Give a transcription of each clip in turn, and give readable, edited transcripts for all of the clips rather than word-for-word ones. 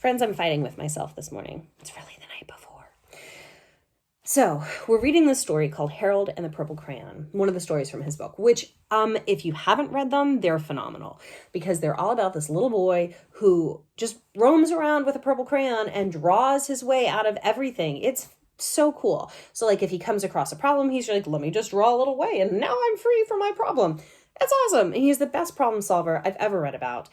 Friends, I'm fighting with myself this morning. It's really the night before. So we're reading this story called Harold and the Purple Crayon, one of the stories from his book, which if you haven't read them, they're phenomenal because they're all about this little boy who just roams around with a purple crayon and draws his way out of everything. It's so cool. So like if he comes across a problem, he's like, let me just draw a little way and now I'm free from my problem. That's awesome. And he's the best problem solver I've ever read about.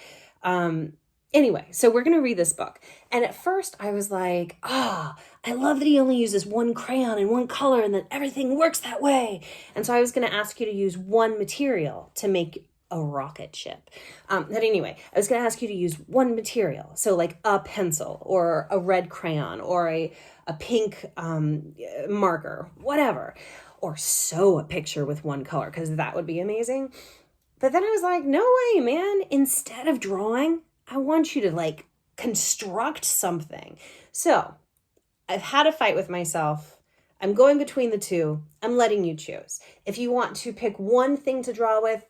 Anyway, so we're going to read this book. And at first I was like, I love that he only uses one crayon and one color and that everything works that way. And so I was going to ask you to use one material to make a rocket ship. But anyway, I was going to ask you to use one material. So like a pencil or a red crayon or a pink marker, whatever. Or sew a picture with one color because that would be amazing. But then I was like, no way, man. Instead of drawing, I want you to like construct something. So I've had a fight with myself. I'm going between the two. I'm letting you choose. If you want to pick one thing to draw with,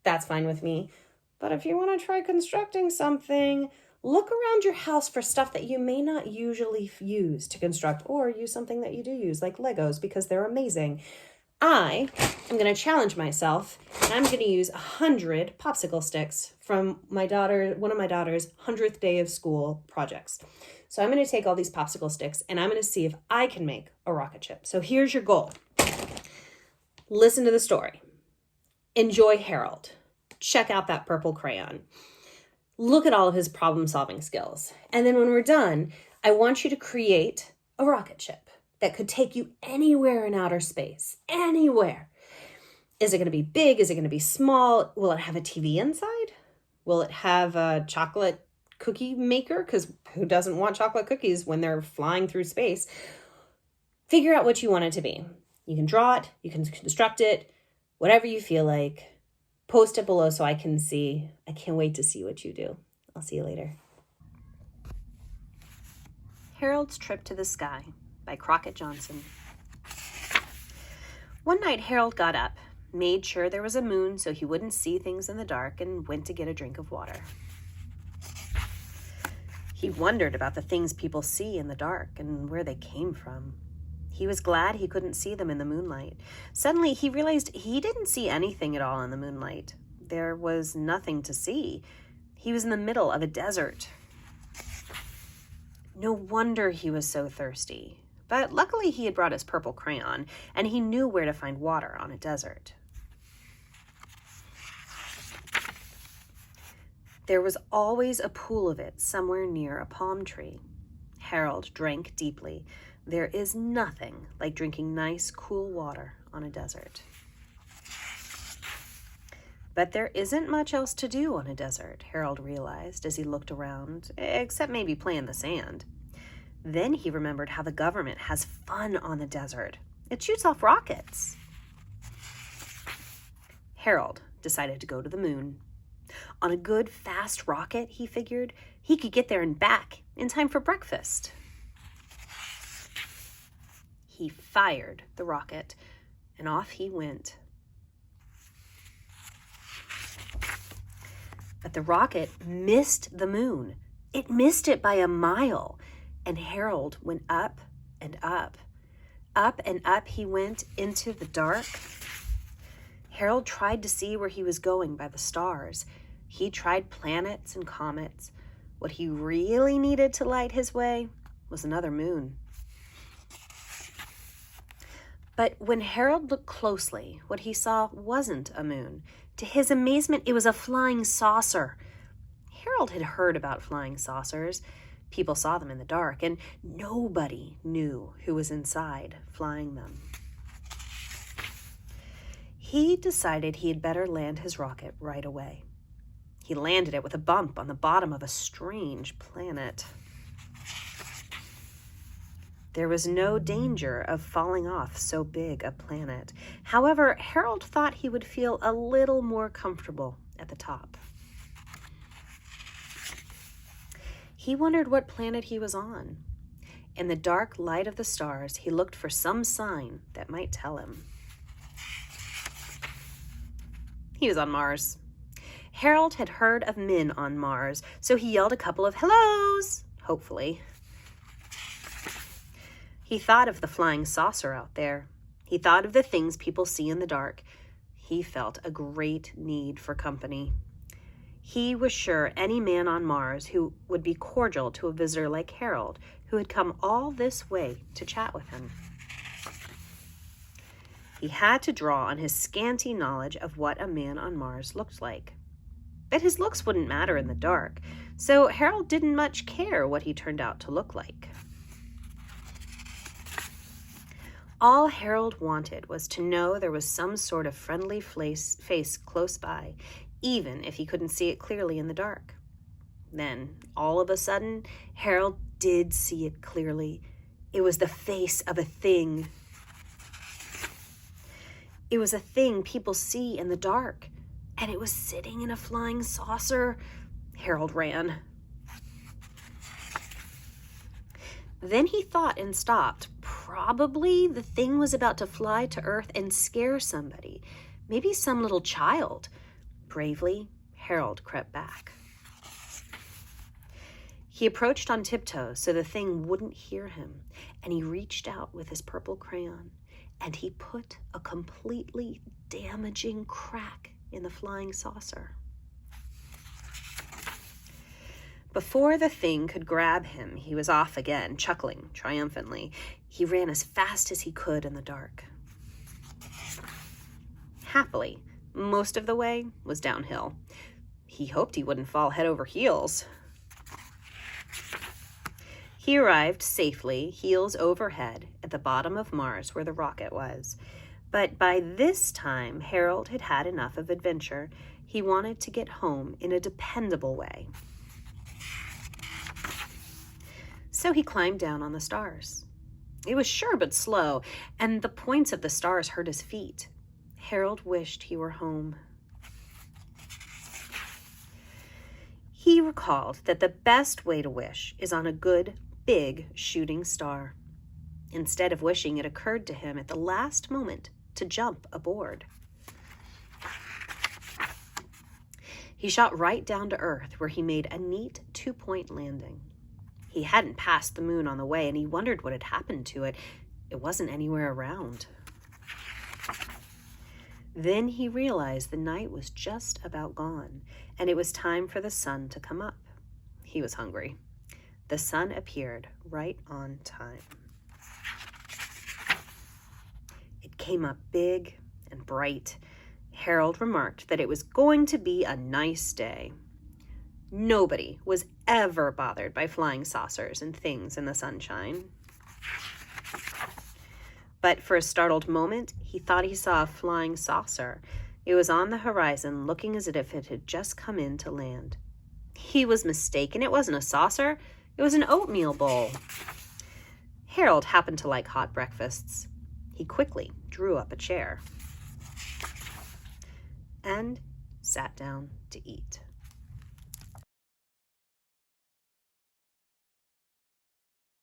that's fine with me. But if you want to try constructing something, look around your house for stuff that you may not usually use to construct or use something that you do use like Legos because they're amazing. I am going to challenge myself and I'm going to use 100 popsicle sticks from one of my daughter's 100th day of school projects. So I'm going to take all these popsicle sticks and I'm going to see if I can make a rocket ship. So here's your goal. Listen to the story. Enjoy Harold. Check out that purple crayon. Look at all of his problem-solving skills. And then when we're done, I want you to create a rocket ship that could take you anywhere in outer space, anywhere. Is it going to be big? Is it going to be small? Will it have a TV inside? Will it have a chocolate cookie maker? Because who doesn't want chocolate cookies when they're flying through space? Figure out what you want it to be. You can draw it, you can construct it, whatever you feel like. Post it below so I can see. I can't wait to see what you do. I'll see you later. Harold's Trip to the Sky by Crockett Johnson. One night Harold got up, made sure there was a moon so he wouldn't see things in the dark, and went to get a drink of water. He wondered about the things people see in the dark and where they came from. He was glad he couldn't see them in the moonlight. Suddenly he realized he didn't see anything at all in the moonlight. There was nothing to see. He was in the middle of a desert. No wonder he was so thirsty. But luckily he had brought his purple crayon, and he knew where to find water on a desert. There was always a pool of it somewhere near a palm tree. Harold drank deeply. There is nothing like drinking nice, cool water on a desert. But there isn't much else to do on a desert, Harold realized as he looked around, except maybe play in the sand. Then he remembered how the government has fun on the desert. It shoots off rockets. Harold decided to go to the moon. On a good, fast rocket, he figured, he could get there and back in time for breakfast. He fired the rocket, and off he went. But the rocket missed the moon. It missed it by a mile. And Harold went up and up. Up and up he went into the dark. Harold tried to see where he was going by the stars. He tried planets and comets. What he really needed to light his way was another moon. But when Harold looked closely, what he saw wasn't a moon. To his amazement, it was a flying saucer. Harold had heard about flying saucers. People saw them in the dark, and nobody knew who was inside flying them. He decided he had better land his rocket right away. He landed it with a bump on the bottom of a strange planet. There was no danger of falling off so big a planet. However, Harold thought he would feel a little more comfortable at the top. He wondered what planet he was on. In the dark light of the stars, he looked for some sign that might tell him. He was on Mars. Harold had heard of men on Mars, so he yelled a couple of hellos, hopefully. He thought of the flying saucer out there. He thought of the things people see in the dark. He felt a great need for company. He was sure any man on Mars who would be cordial to a visitor like Harold, who had come all this way to chat with him. He had to draw on his scanty knowledge of what a man on Mars looked like. But his looks wouldn't matter in the dark, so Harold didn't much care what he turned out to look like. All Harold wanted was to know there was some sort of friendly face close by, even if he couldn't see it clearly in the dark. Then, all of a sudden, Harold did see it clearly. It was the face of a thing. It was a thing people see in the dark, and it was sitting in a flying saucer. Harold ran. Then he thought and stopped. Probably the thing was about to fly to Earth and scare somebody, maybe some little child. Bravely, Harold crept back. He approached on tiptoe so the thing wouldn't hear him, and he reached out with his purple crayon, and he put a completely damaging crack in the flying saucer. Before the thing could grab him, he was off again, chuckling triumphantly. He ran as fast as he could in the dark. Happily, most of the way was downhill. He hoped he wouldn't fall head over heels. He arrived safely, heels overhead, at the bottom of Mars where the rocket was. But by this time, Harold had had enough of adventure. He wanted to get home in a dependable way. So he climbed down on the stars. It was sure but slow, and the points of the stars hurt his feet. Harold wished he were home. He recalled that the best way to wish is on a good, big shooting star. Instead of wishing, it occurred to him at the last moment to jump aboard. He shot right down to Earth, where he made a neat 2-point landing. He hadn't passed the moon on the way, and he wondered what had happened to it. It wasn't anywhere around. Then he realized the night was just about gone, and it was time for the sun to come up. He was hungry. The sun appeared right on time. It came up big and bright. Harold remarked that it was going to be a nice day. Nobody was ever bothered by flying saucers and things in the sunshine. But for a startled moment, he thought he saw a flying saucer. It was on the horizon, looking as if it had just come in to land. He was mistaken. It wasn't a saucer. It was an oatmeal bowl. Harold happened to like hot breakfasts. He quickly drew up a chair and sat down to eat.